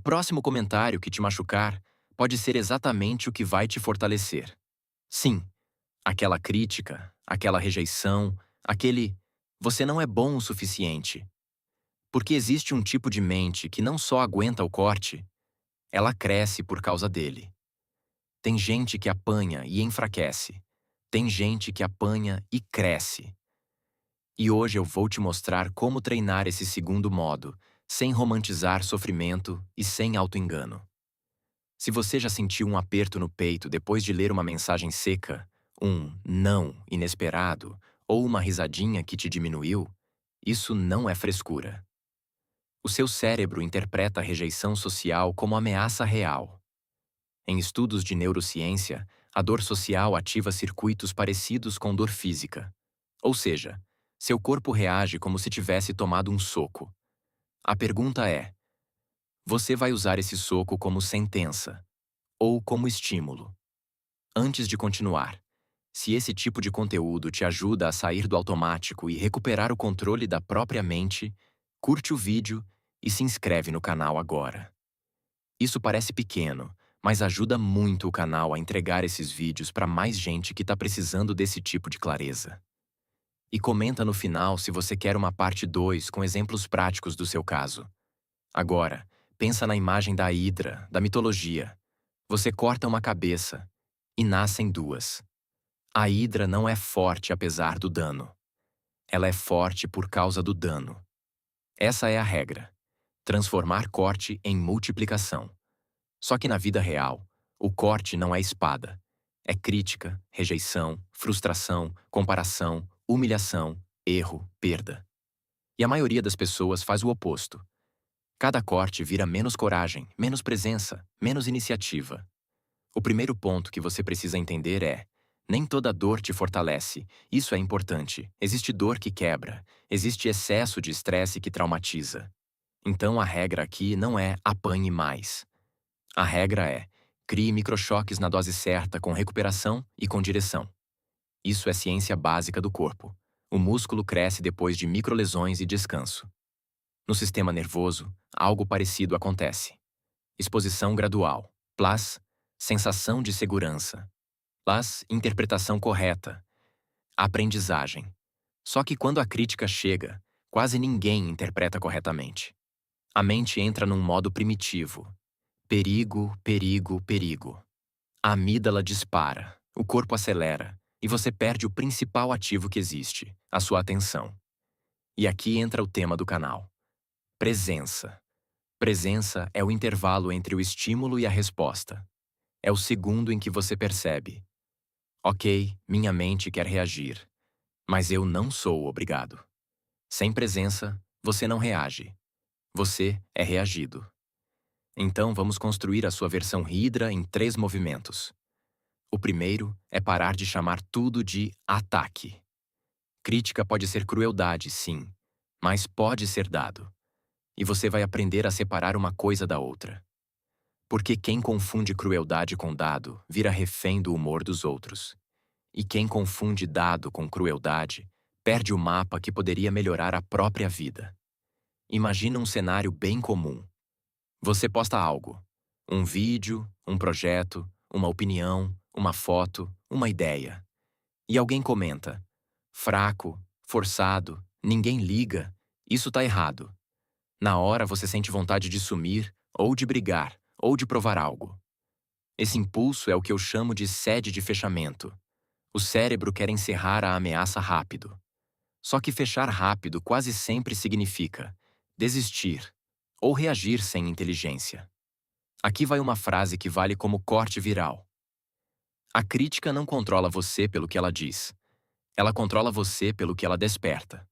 próximo comentário que te machucar pode ser exatamente o que vai te fortalecer. Sim, aquela crítica, aquela rejeição, aquele "você não é bom o suficiente". Porque existe um tipo de mente que não só aguenta o corte, ela cresce por causa dele. Tem gente que apanha e enfraquece. Tem gente que apanha e cresce. E hoje eu vou te mostrar como treinar esse segundo modo, sem romantizar sofrimento e sem auto-engano. Se você já sentiu um aperto no peito depois de ler uma mensagem seca, um não inesperado ou uma risadinha que te diminuiu, isso não é frescura. O seu cérebro interpreta a rejeição social como ameaça real. Em estudos de neurociência, a dor social ativa circuitos parecidos com dor física. Ou seja, seu corpo reage como se tivesse tomado um soco. A pergunta é: você vai usar esse soco como sentença ou como estímulo? Antes de continuar, se esse tipo de conteúdo te ajuda a sair do automático e recuperar o controle da própria mente, curte o vídeo e se inscreve no canal agora. Isso parece pequeno, mas ajuda muito o canal a entregar esses vídeos para mais gente que está precisando desse tipo de clareza. E comenta no final se você quer uma parte 2 com exemplos práticos do seu caso. Agora, pensa na imagem da Hidra, da mitologia. Você corta uma cabeça e nascem duas. A Hidra não é forte apesar do dano. Ela é forte por causa do dano. Essa é a regra: transformar corte em multiplicação. Só que na vida real, o corte não é espada. É crítica, rejeição, frustração, comparação, humilhação, erro, perda. E a maioria das pessoas faz o oposto. Cada corte vira menos coragem, menos presença, menos iniciativa. O primeiro ponto que você precisa entender é: nem toda dor te fortalece. Isso é importante. Existe dor que quebra. Existe excesso de estresse que traumatiza. Então a regra aqui não é apanhe mais. A regra é: crie microchoques na dose certa com recuperação e com direção. Isso é ciência básica do corpo. O músculo cresce depois de microlesões e descanso. No sistema nervoso, algo parecido acontece. Exposição gradual. Plus, sensação de segurança. Plus, interpretação correta. Aprendizagem. Só que quando a crítica chega, quase ninguém interpreta corretamente. A mente entra num modo primitivo. Perigo, perigo, perigo. A amígdala dispara, o corpo acelera, e você perde o principal ativo que existe, a sua atenção. E aqui entra o tema do canal: presença. Presença é o intervalo entre o estímulo e a resposta. É o segundo em que você percebe: ok, minha mente quer reagir, mas eu não sou obrigado. Sem presença, você não reage. Você é reagido. Então vamos construir a sua versão Hidra em 3 movimentos. O primeiro é parar de chamar tudo de ataque. Crítica pode ser crueldade, sim, mas pode ser dado. E você vai aprender a separar uma coisa da outra. Porque quem confunde crueldade com dado vira refém do humor dos outros. E quem confunde dado com crueldade perde o mapa que poderia melhorar a própria vida. Imagina um cenário bem comum. Você posta algo: um vídeo, um projeto, uma opinião, uma foto, uma ideia. E alguém comenta: fraco, forçado, ninguém liga, isso tá errado. Na hora você sente vontade de sumir, ou de brigar, ou de provar algo. Esse impulso é o que eu chamo de sede de fechamento. O cérebro quer encerrar a ameaça rápido. Só que fechar rápido quase sempre significa desistir ou reagir sem inteligência. Aqui vai uma frase que vale como corte viral. A crítica não controla você pelo que ela diz. Ela controla você pelo que ela desperta.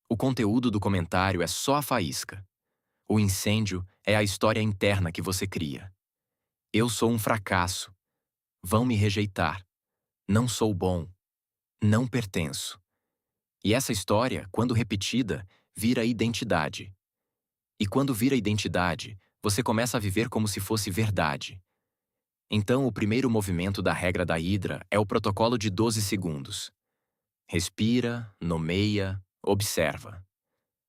O conteúdo do comentário é só a faísca. O incêndio é a história interna que você cria. Eu sou um fracasso. Vão me rejeitar. Não sou bom. Não pertenço. E essa história, quando repetida, vira identidade. E quando vira identidade, você começa a viver como se fosse verdade. Então, o primeiro movimento da regra da Hidra é o protocolo de 12 segundos. Respira, nomeia, observa.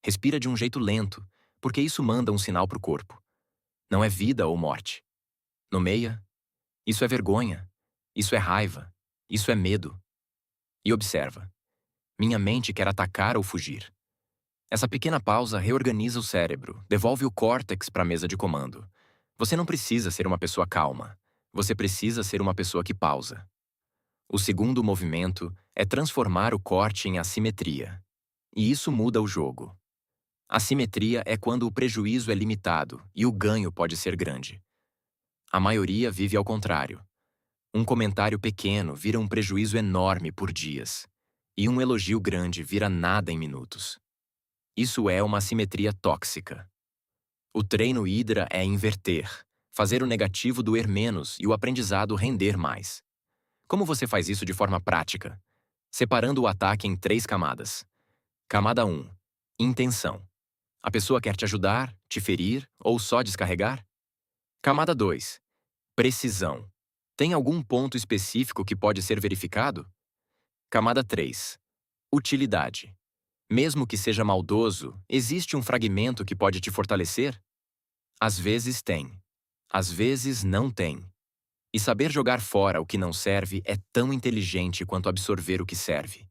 Respira de um jeito lento, porque isso manda um sinal para o corpo. Não é vida ou morte. Nomeia. Isso é vergonha. Isso é raiva. Isso é medo. E observa. Minha mente quer atacar ou fugir. Essa pequena pausa reorganiza o cérebro, devolve o córtex para a mesa de comando. Você não precisa ser uma pessoa calma. Você precisa ser uma pessoa que pausa. O segundo movimento é transformar o corte em assimetria. E isso muda o jogo. Assimetria é quando o prejuízo é limitado e o ganho pode ser grande. A maioria vive ao contrário. Um comentário pequeno vira um prejuízo enorme por dias. E um elogio grande vira nada em minutos. Isso é uma assimetria tóxica. O treino Hidra é inverter, fazer o negativo doer menos e o aprendizado render mais. Como você faz isso de forma prática? Separando o ataque em 3 camadas. Camada 1. Intenção. A pessoa quer te ajudar, te ferir ou só descarregar? Camada 2. Precisão. Tem algum ponto específico que pode ser verificado? Camada 3. Utilidade. Mesmo que seja maldoso, existe um fragmento que pode te fortalecer? Às vezes tem. Às vezes não tem. E saber jogar fora o que não serve é tão inteligente quanto absorver o que serve.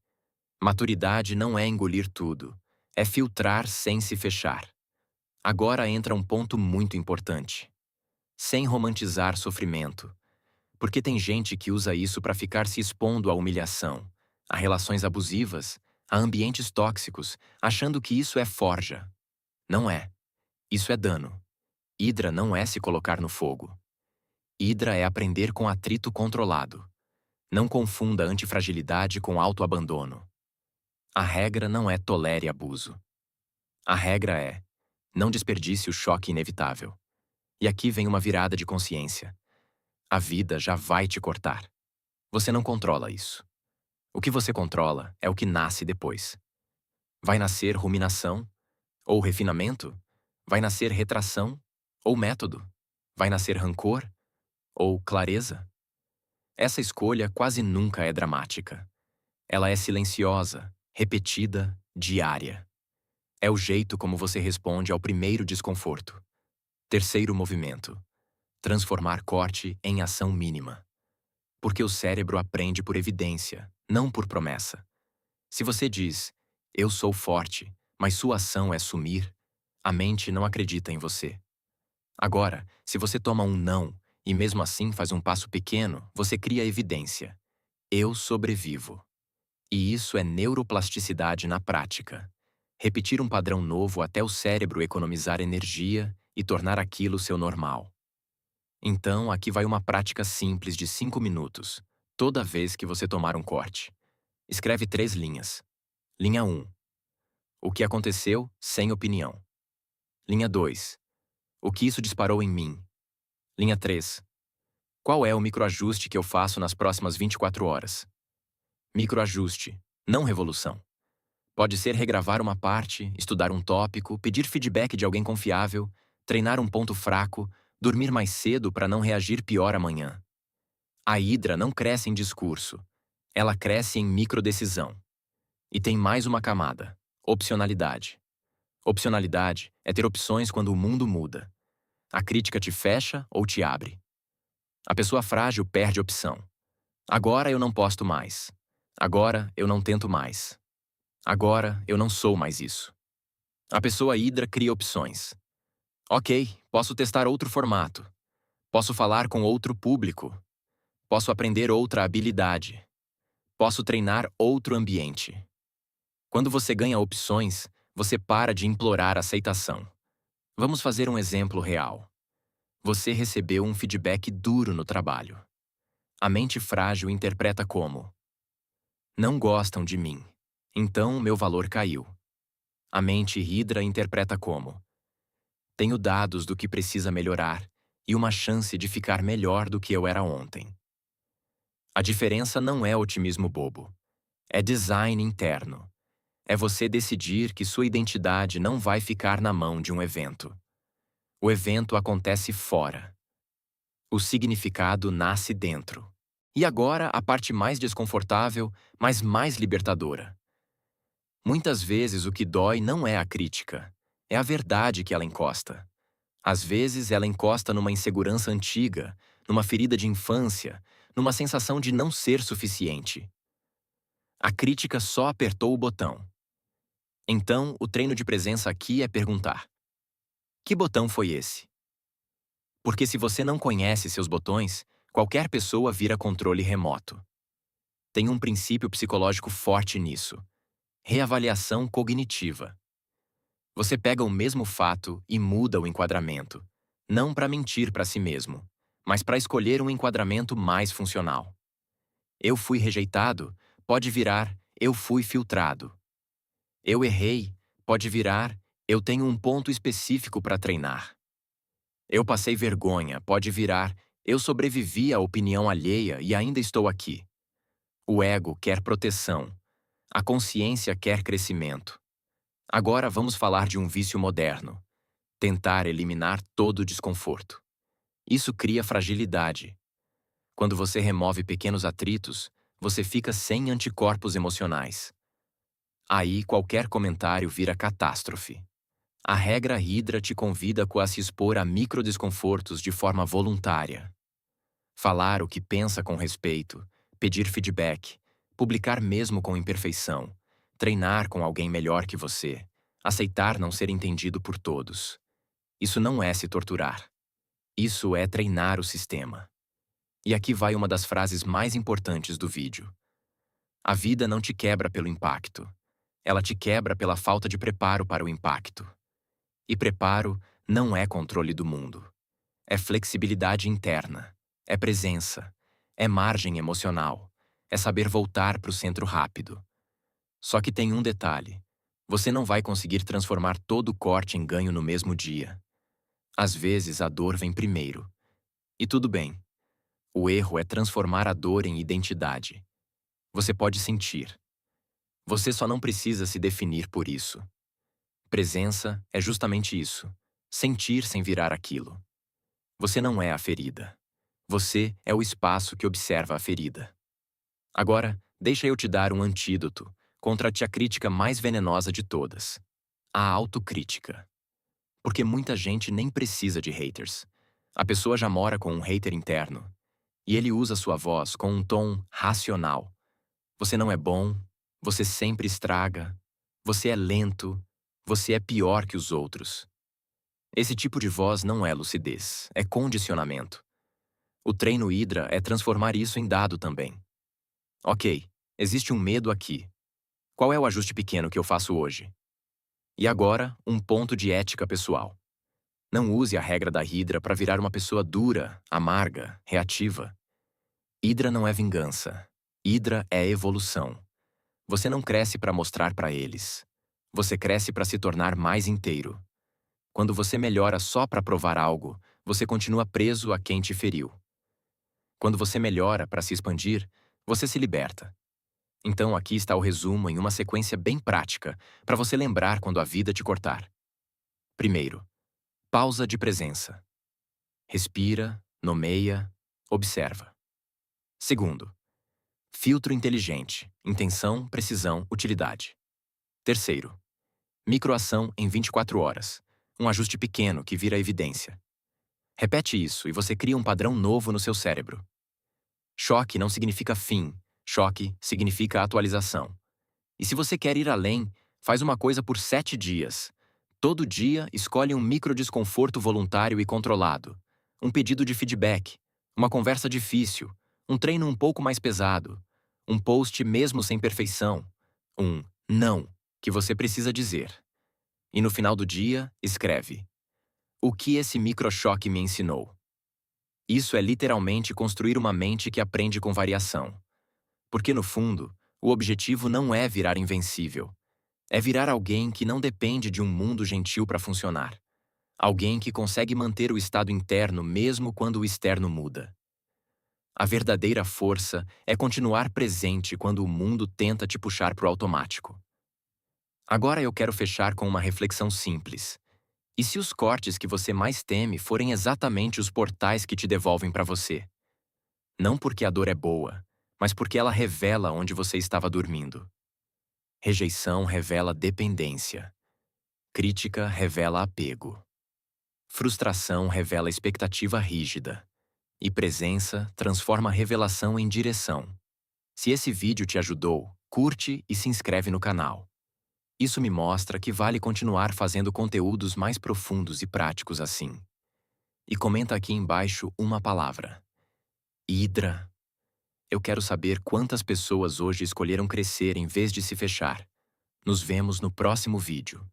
Maturidade não é engolir tudo, é filtrar sem se fechar. Agora entra um ponto muito importante. Sem romantizar sofrimento. Porque tem gente que usa isso para ficar se expondo à humilhação, a relações abusivas, a ambientes tóxicos, achando que isso é forja. Não é. Isso é dano. Hidra não é se colocar no fogo. Hidra é aprender com atrito controlado. Não confunda antifragilidade com autoabandono. A regra não é tolere abuso. A regra é: não desperdice o choque inevitável. E aqui vem uma virada de consciência. A vida já vai te cortar. Você não controla isso. O que você controla é o que nasce depois. Vai nascer ruminação? Ou refinamento? Vai nascer retração? Ou método? Vai nascer rancor? Ou clareza? Essa escolha quase nunca é dramática. Ela é silenciosa, repetida, diária. É o jeito como você responde ao primeiro desconforto. Terceiro movimento. Transformar corte em ação mínima. Porque o cérebro aprende por evidência, não por promessa. Se você diz, eu sou forte, mas sua ação é sumir, a mente não acredita em você. Agora, se você toma um não e mesmo assim faz um passo pequeno, você cria evidência. Eu sobrevivo. E isso é neuroplasticidade na prática. Repetir um padrão novo até o cérebro economizar energia e tornar aquilo seu normal. Então, aqui vai uma prática simples de 5 minutos, toda vez que você tomar um corte. Escreve 3 linhas. Linha 1. O que aconteceu sem opinião. Linha 2. O que isso disparou em mim. Linha 3. Qual é o microajuste que eu faço nas próximas 24 horas? Microajuste, não revolução. Pode ser regravar uma parte, estudar um tópico, pedir feedback de alguém confiável, treinar um ponto fraco, dormir mais cedo para não reagir pior amanhã. A hidra não cresce em discurso. Ela cresce em microdecisão. E tem mais uma camada: opcionalidade. Opcionalidade é ter opções quando o mundo muda. A crítica te fecha ou te abre. A pessoa frágil perde opção. Agora eu não posto mais. Agora eu não tento mais. Agora eu não sou mais isso. A pessoa hidra cria opções. Ok, posso testar outro formato. Posso falar com outro público. Posso aprender outra habilidade. Posso treinar outro ambiente. Quando você ganha opções, você para de implorar aceitação. Vamos fazer um exemplo real. Você recebeu um feedback duro no trabalho. A mente frágil interpreta como: não gostam de mim, então meu valor caiu. A mente hidra interpreta como: tenho dados do que precisa melhorar e uma chance de ficar melhor do que eu era ontem. A diferença não é otimismo bobo. É design interno. É você decidir que sua identidade não vai ficar na mão de um evento. O evento acontece fora. O significado nasce dentro. E agora a parte mais desconfortável, mas mais libertadora. Muitas vezes o que dói não é a crítica, é a verdade que ela encosta. Às vezes, ela encosta numa insegurança antiga, numa ferida de infância, numa sensação de não ser suficiente. A crítica só apertou o botão. Então, o treino de presença aqui é perguntar: que botão foi esse? Porque se você não conhece seus botões, qualquer pessoa vira controle remoto. Tem um princípio psicológico forte nisso: reavaliação cognitiva. Você pega o mesmo fato e muda o enquadramento, não para mentir para si mesmo, mas para escolher um enquadramento mais funcional. Eu fui rejeitado pode virar eu fui filtrado. Eu errei pode virar eu tenho um ponto específico para treinar. Eu passei vergonha pode virar eu sobrevivi à opinião alheia e ainda estou aqui. O ego quer proteção. A consciência quer crescimento. Agora vamos falar de um vício moderno: tentar eliminar todo o desconforto. Isso cria fragilidade. Quando você remove pequenos atritos, você fica sem anticorpos emocionais. Aí qualquer comentário vira catástrofe. A regra Hydra te convida a se expor a microdesconfortos de forma voluntária. Falar o que pensa com respeito, pedir feedback, publicar mesmo com imperfeição, treinar com alguém melhor que você, aceitar não ser entendido por todos. Isso não é se torturar. Isso é treinar o sistema. E aqui vai uma das frases mais importantes do vídeo. A vida não te quebra pelo impacto. Ela te quebra pela falta de preparo para o impacto. E preparo não é controle do mundo. É flexibilidade interna. É presença. É margem emocional. É saber voltar para o centro rápido. Só que tem um detalhe. Você não vai conseguir transformar todo o corte em ganho no mesmo dia. Às vezes a dor vem primeiro. E tudo bem. O erro é transformar a dor em identidade. Você pode sentir. Você só não precisa se definir por isso. Presença é justamente isso. Sentir sem virar aquilo. Você não é a ferida. Você é o espaço que observa a ferida. Agora, deixa eu te dar um antídoto contra a crítica mais venenosa de todas: a autocrítica. Porque muita gente nem precisa de haters. A pessoa já mora com um hater interno. E ele usa sua voz com um tom racional. Você não é bom, você sempre estraga, você é lento, você é pior que os outros. Esse tipo de voz não é lucidez, é condicionamento. O treino Hydra é transformar isso em dado também. Ok, existe um medo aqui. Qual é o ajuste pequeno que eu faço hoje? E agora, um ponto de ética pessoal. Não use a regra da Hydra para virar uma pessoa dura, amarga, reativa. Hydra não é vingança. Hydra é evolução. Você não cresce para mostrar para eles. Você cresce para se tornar mais inteiro. Quando você melhora só para provar algo, você continua preso a quem te feriu. Quando você melhora para se expandir, você se liberta. Então aqui está o resumo em uma sequência bem prática, para você lembrar quando a vida te cortar. Primeiro, pausa de presença. Respira, nomeia, observa. Segundo, filtro inteligente, intenção, precisão, utilidade. Terceiro, microação em 24 horas, um ajuste pequeno que vira evidência. Repete isso e você cria um padrão novo no seu cérebro. Choque não significa fim, choque significa atualização. E se você quer ir além, faz uma coisa por 7 dias. Todo dia, escolhe um microdesconforto voluntário e controlado. Um pedido de feedback, uma conversa difícil, um treino um pouco mais pesado, um post mesmo sem perfeição, um não que você precisa dizer. E no final do dia, escreve: o que esse microchoque me ensinou? Isso é literalmente construir uma mente que aprende com variação. Porque no fundo, o objetivo não é virar invencível. É virar alguém que não depende de um mundo gentil para funcionar. Alguém que consegue manter o estado interno mesmo quando o externo muda. A verdadeira força é continuar presente quando o mundo tenta te puxar para o automático. Agora eu quero fechar com uma reflexão simples. E se os cortes que você mais teme forem exatamente os portais que te devolvem para você? Não porque a dor é boa, mas porque ela revela onde você estava dormindo. Rejeição revela dependência. Crítica revela apego. Frustração revela expectativa rígida. E presença transforma revelação em direção. Se esse vídeo te ajudou, curte e se inscreve no canal. Isso me mostra que vale continuar fazendo conteúdos mais profundos e práticos assim. E comenta aqui embaixo uma palavra. Hidra. Eu quero saber quantas pessoas hoje escolheram crescer em vez de se fechar. Nos vemos no próximo vídeo.